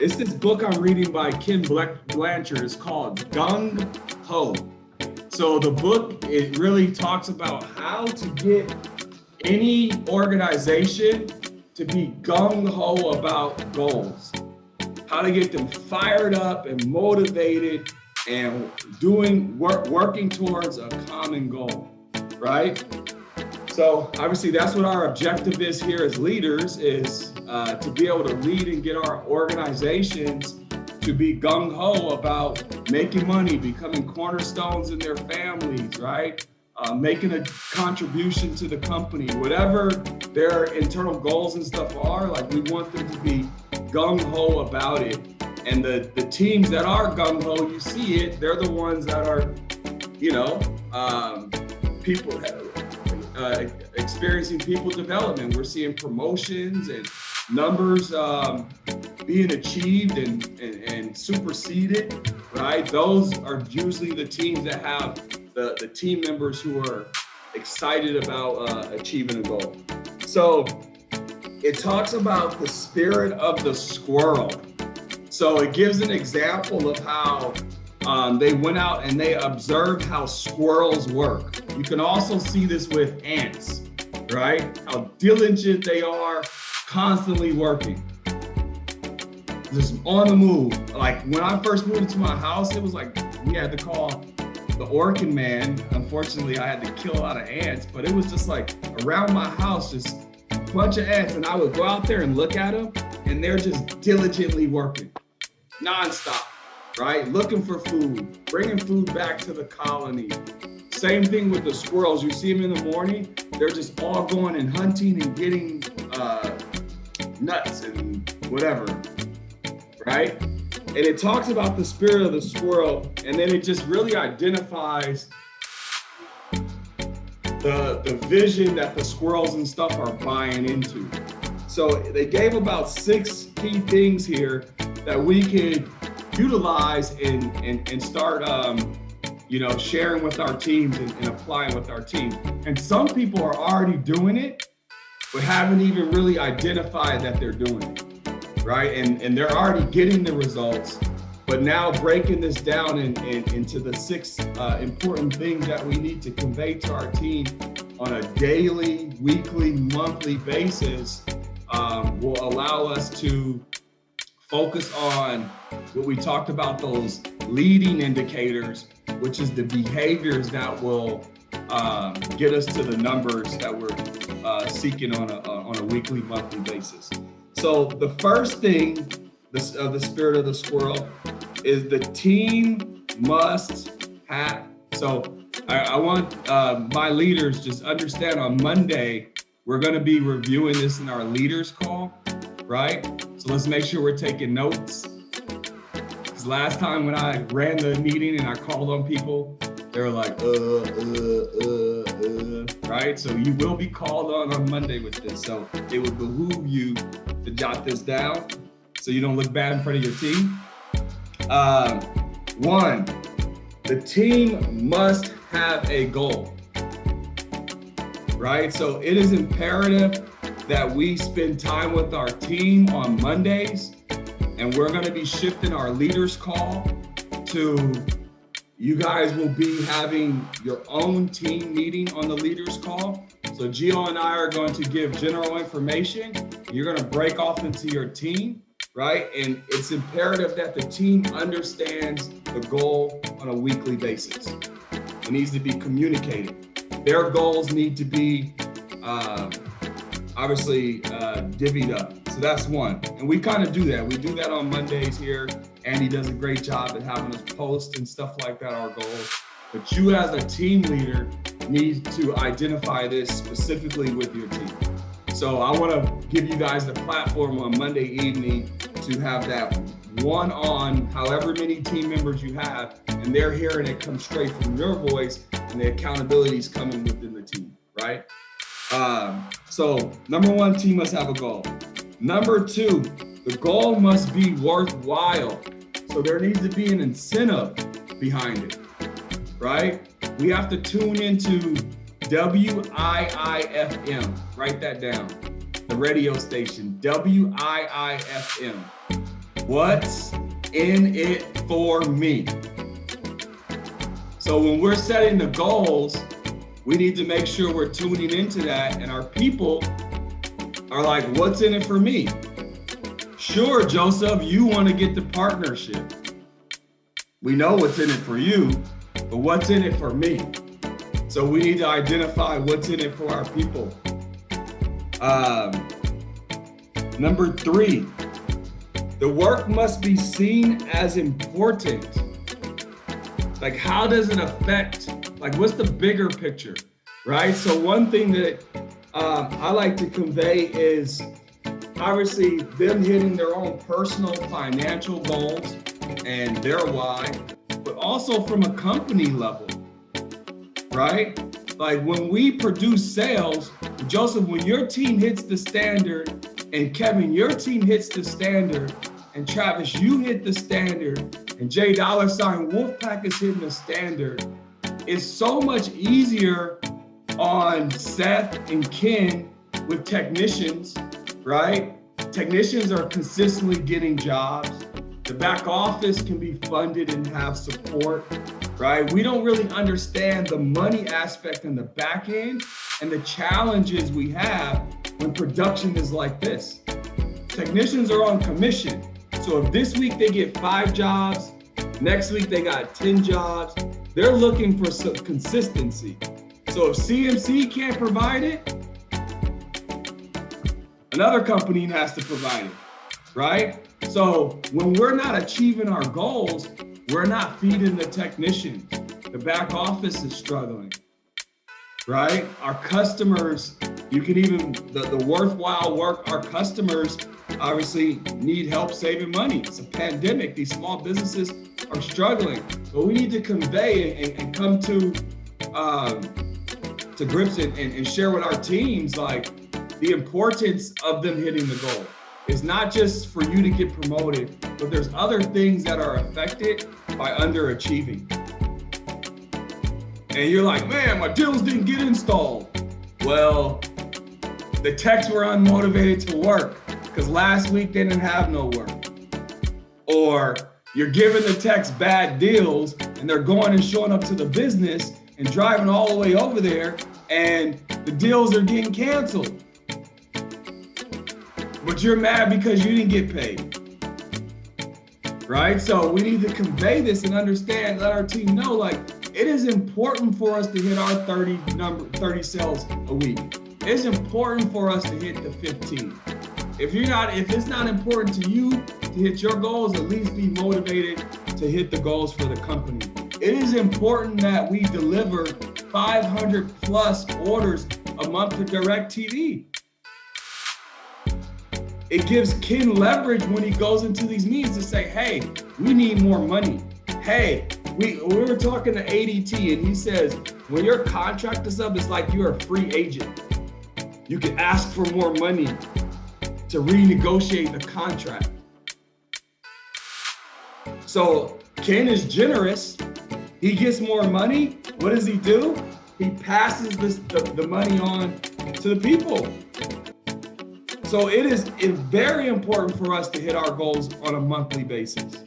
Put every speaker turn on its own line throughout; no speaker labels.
It's this book I'm reading by Ken Blanchard. It's called Gung Ho. So the book, it really talks about how to get any organization to be gung ho about goals, how to get them fired up and motivated and working towards a common goal, right? So obviously that's what our objective is here as leaders, is to be able to lead and get our organizations to be gung ho about making money, becoming cornerstones in their families, right? Making a contribution to the company, whatever their internal goals and stuff are, like we want them to be gung ho about it. And the teams that are gung ho, you see it, they're the ones that are, people experiencing people development. We're seeing promotions and numbers being achieved and superseded, right? Those are usually the teams that have the team members who are excited about achieving a goal. So it talks about the spirit of the squirrel. So it gives an example of how they went out and they observed how squirrels work. You can also see this with ants, right? How diligent they are, constantly working, just on the move. Like when I first moved into my house, it was like we had to call the Orkin man. Unfortunately, I had to kill a lot of ants, but it was just like around my house, just a bunch of ants. And I would go out there and look at them, and they're just diligently working, nonstop, right? Looking for food, bringing food back to the colony. Same thing with the squirrels. You see them in the morning, they're just all going and hunting and getting nuts and whatever, right? And it talks about the spirit of the squirrel, and then it just really identifies the vision that the squirrels and stuff are buying into. So they gave about 6 key things here that we could utilize and start sharing with our teams and applying with our team. And some people are already doing it, but haven't even really identified that they're doing it. Right, and they're already getting the results, but now breaking this down into the 6 important things that we need to convey to our team on a daily, weekly, monthly basis will allow us to focus on what we talked about, those leading indicators, which is the behaviors that will get us to the numbers that we're seeking on a weekly, monthly basis. So the first thing of the spirit of the squirrel is the team must have. So I want my leaders just understand on Monday, we're going to be reviewing this in our leaders call, right? So let's make sure we're taking notes. Because last time when I ran the meeting and I called on people, they were like, right? So you will be called on Monday with this. So it would behoove you to jot this down so you don't look bad in front of your team. 1, the team must have a goal, right? So it is imperative that we spend time with our team on Mondays, and we're going to be shifting our leaders call to, you guys will be having your own team meeting on the leaders call. So Gio and I are going to give general information. You're going to break off into your team, right? And it's imperative that the team understands the goal on a weekly basis. It needs to be communicated. Their goals need to be obviously divvied up. So that's 1. And we kind of do that. We do that on Mondays here. Andy does a great job at having us post and stuff like that, our goals. But you as a team leader need to identify this specifically with your team. So I want to give you guys the platform on Monday evening to have that one-on however many team members you have, and they're hearing it come straight from your voice, and the accountability is coming within the team, right? So number 1, team must have a goal. Number 2, the goal must be worthwhile. So there needs to be an incentive behind it, right? We have to tune into WIIFM. Write that down. The radio station, WIIFM. What's in it for me? So when we're setting the goals, we need to make sure we're tuning into that, and our people are like, what's in it for me? Sure, Joseph, you want to get the partnership. We know what's in it for you, but what's in it for me? So we need to identify what's in it for our people. Number 3, the work must be seen as important. Like, how does it affect, like, what's the bigger picture, right? So one thing that I like to convey is obviously them hitting their own personal financial goals and their why, but also from a company level, right? Like when we produce sales, Joseph, when your team hits the standard, and Kevin, your team hits the standard, and Travis, you hit the standard, and J Wolfpack is hitting the standard, it's so much easier on Seth and Ken with technicians, right? Technicians are consistently getting jobs. The back office can be funded and have support, right? We don't really understand the money aspect in the back end and the challenges we have when production is like this. Technicians are on commission. So if this week they get 5 jobs, next week they got 10 jobs, they're looking for some consistency. So if CMC can't provide it, another company has to provide it, right? So when we're not achieving our goals, we're not feeding the technicians. The back office is struggling, right? Our customers, you can even, the worthwhile work, our customers obviously need help saving money. It's a pandemic. These small businesses are struggling. But we need to convey and come to grips and share with our teams like the importance of them hitting the goal. It's not just for you to get promoted, but there's other things that are affected by underachieving. And you're like, man, my deals didn't get installed. Well, the techs were unmotivated to work because last week they didn't have no work. Or you're giving the techs bad deals and they're going and showing up to the business and driving all the way over there and the deals are getting canceled. But you're mad because you didn't get paid, right? So we need to convey this and understand, let our team know, like, it is important for us to hit our 30 sales a week. It's important for us to hit the 15. If it's not important to you to hit your goals, at least be motivated to hit the goals for the company. It is important that we deliver 500 plus orders a month to DirecTV. It gives Ken leverage when he goes into these meetings to say, hey, we need more money. Hey, we were talking to ADT and he says, when your contract is up, it's like you're a free agent. You can ask for more money to renegotiate the contract. So Ken is generous. He gets more money. What does he do? He passes the money on to the people. So it's very important for us to hit our goals on a monthly basis.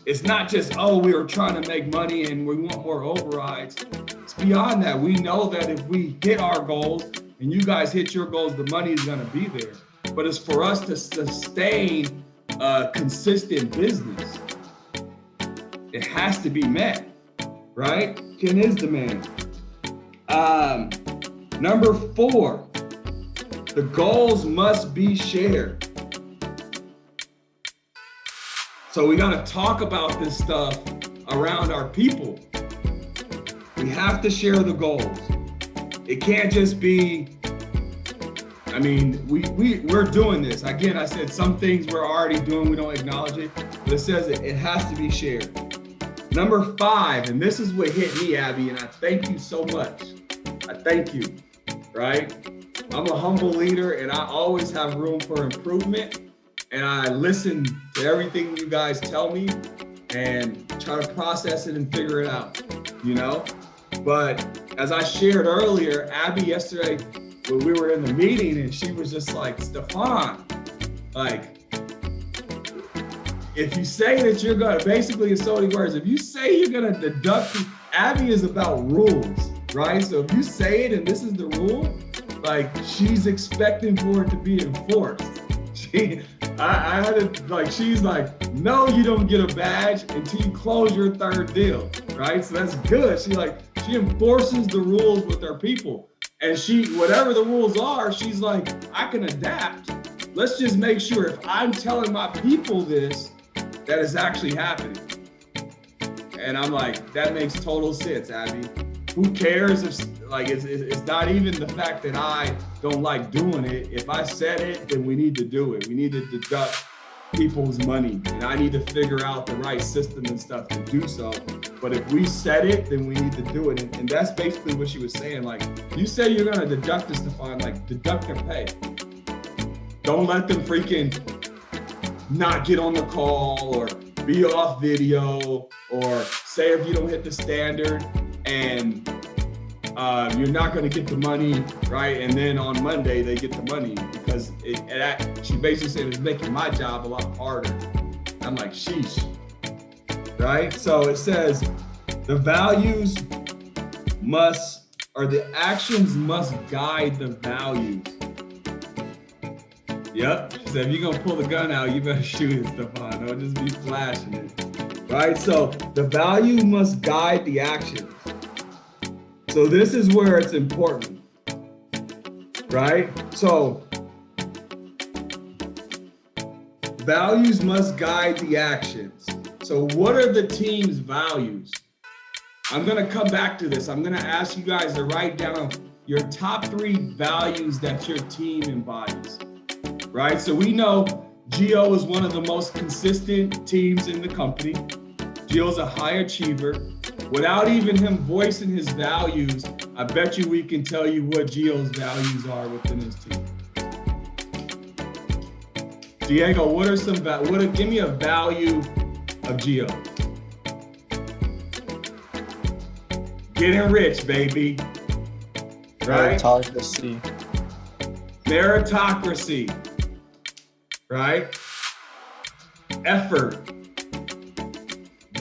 It's not just, oh, we are trying to make money and we want more overrides. It's beyond that. We know that if we hit our goals and you guys hit your goals, the money is going to be there. But it's for us to sustain a consistent business. It has to be met, right? Ken is the man. Number 4. The goals must be shared. So we got to talk about this stuff around our people. We have to share the goals. It can't just be, I mean, we're doing this. Again, I said some things we're already doing, we don't acknowledge it, but it says it has to be shared. Number 5, and this is what hit me, Abby, and I thank you so much. I thank you, right? I'm a humble leader and I always have room for improvement, and I listen to everything you guys tell me and try to process it and figure it out, you know? But as I shared earlier, Abby yesterday, when we were in the meeting and she was just like, Stephon, like, if you say that you're gonna, basically in so many words, if you say you're gonna deduct, Abby is about rules, right? So if you say it and this is the rule, like she's expecting for it to be enforced. I had to, like, she's like, no, you don't get a badge until you close your third deal, right? So that's good. She enforces the rules with her people. And whatever the rules are, she's like, I can adapt. Let's just make sure if I'm telling my people this, that is actually happening. And I'm like, that makes total sense, Abby. Who cares if, like, it's not even the fact that I don't like doing it. If I said it, then we need to do it. We need to deduct people's money. And I need to figure out the right system and stuff to do so. But if we said it, then we need to do it. And that's basically what she was saying. Like, you say you're gonna deduct this, Stephon, like, deduct their pay. Don't let them freaking not get on the call or be off video, or say if you don't hit the standard and you're not going to get the money, right? And then on Monday they get the money, because she basically said it's making my job a lot harder. I'm like, sheesh, right? So it says the values the actions must guide the values. Yep, she said, if you're gonna pull the gun out, you better shoot it, Stephon. Don't just be flashing it, right? So the value must guide the actions. So this is where it's important, right? So values must guide the actions. So what are the team's values? I'm gonna come back to this. I'm gonna ask you guys to write down your top 3 values that your team embodies. Right? So we know Gio is one of the most consistent teams in the company. Gio's a high achiever. Without even him voicing his values, I bet you we can tell you what Gio's values are within his team. Diego, give me a value of Gio. Getting rich, baby. Right? Meritocracy. Right? Effort.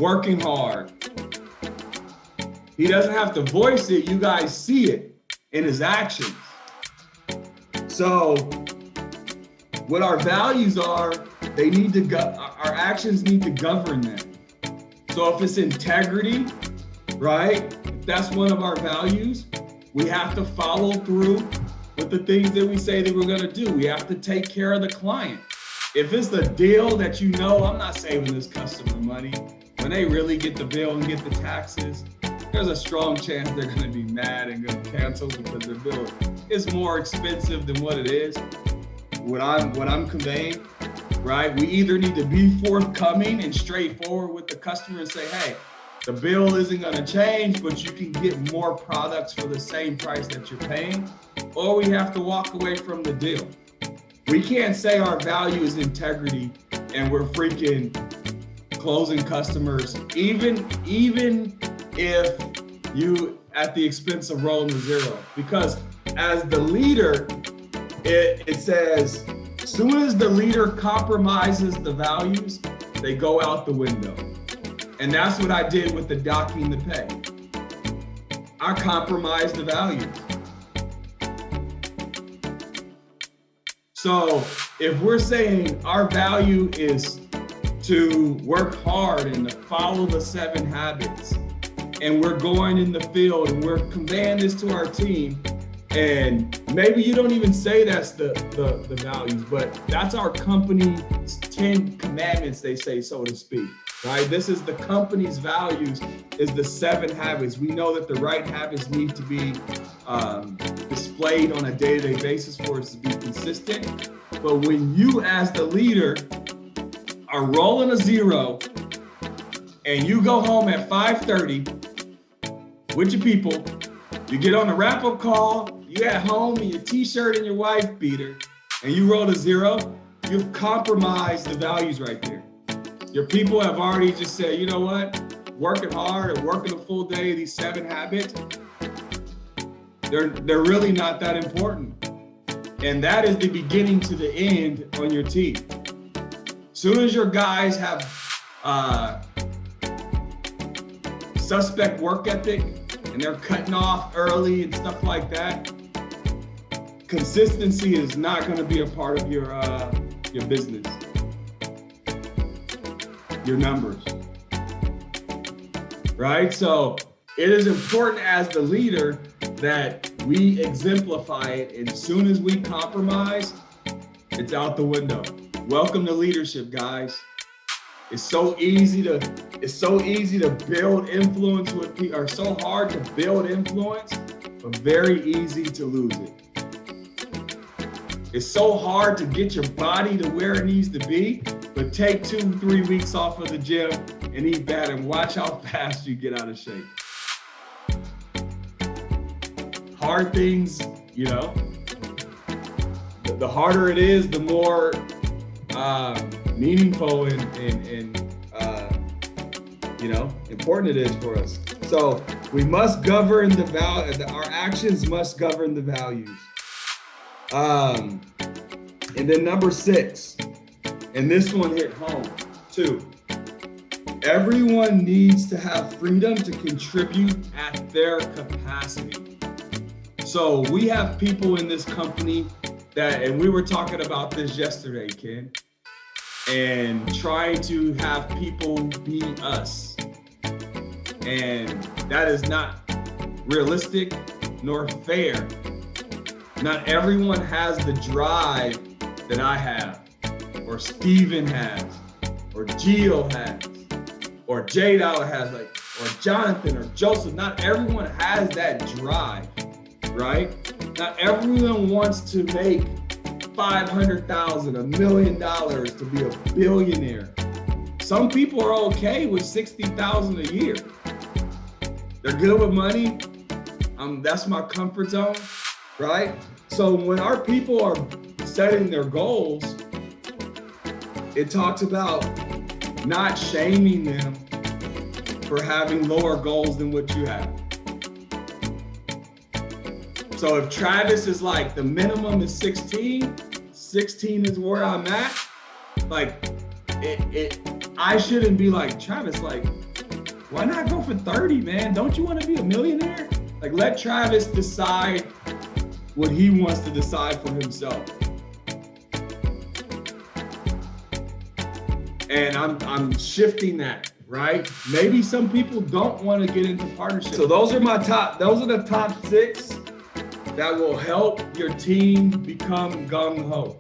Working hard. He doesn't have to voice it. You guys see it in his actions. So what our values are, our actions need to govern them. So if it's integrity, right? If that's one of our values, we have to follow through with the things that we say that we're gonna do. We have to take care of the client. If it's the deal that you know, I'm not saving this customer money, when they really get the bill and get the taxes, there's a strong chance they're gonna be mad and gonna cancel because their bill is more expensive than what it is. What I'm conveying, right? We either need to be forthcoming and straightforward with the customer and say, hey, the bill isn't gonna change, but you can get more products for the same price that you're paying, or we have to walk away from the deal. We can't say our value is integrity and we're freaking closing customers, even if you at the expense of rolling the zero. Because as the leader, it says, as soon as the leader compromises the values, they go out the window. And that's what I did with the docking the pay. I compromised the values. So if we're saying our value is to work hard and to follow the 7 habits, and we're going in the field and we're conveying this to our team, and maybe you don't even say that's the values, but that's our company's 10 commandments, they say, so to speak, right? This is the company's values, is the 7 habits. We know that the right habits need to be displayed on a day-to-day basis for us to be consistent. But when you as the leader are rolling a zero and you go home at 5:30 with your people, you get on a wrap-up call, you at home in your t-shirt and your wife beater, and you roll a zero, you've compromised the values right there. Your people have already just said, you know what? Working hard and working a full day, these 7 habits, they're really not that important. And that is the beginning to the end on your team. Soon as your guys have suspect work ethic and they're cutting off early and stuff like that, consistency is not going to be a part of your business, your numbers, right? So it is important as the leader that we exemplify it, and as soon as we compromise, it's out the window. Welcome to leadership, guys. It's so easy to build influence with people, or so hard to build influence, but very easy to lose it. It's so hard to get your body to where it needs to be, but take 2-3 weeks off of the gym and eat that and watch how fast you get out of shape. Hard things, you know, the harder it is, the more meaningful and you know, important it is for us. So we must govern the value. Our actions must govern the values. And then number 6, and this one hit home too. Everyone needs to have freedom to contribute at their capacity. So we have people in this company that, and we were talking about this yesterday, Ken, and trying to have people be us. And that is not realistic nor fair. Not everyone has the drive that I have, or Steven has, or Gio has, or J-Dollar has, like, or Jonathan or Joseph. Not everyone has that drive, right? Not everyone wants to make $500,000, $1 million to be a billionaire. Some people are okay with $60,000 a year. They're good with money. That's my comfort zone, right? So when our people are setting their goals, it talks about not shaming them for having lower goals than what you have. So if Travis is like, the minimum is 16 is where I'm at, like I shouldn't be like, Travis, like, why not go for 30, man? Don't you want to be a millionaire? Like, let Travis decide what he wants to decide for himself. And I'm shifting that, right? Maybe some people don't want to get into partnerships. So those are the top 6 that will help your team become gung ho.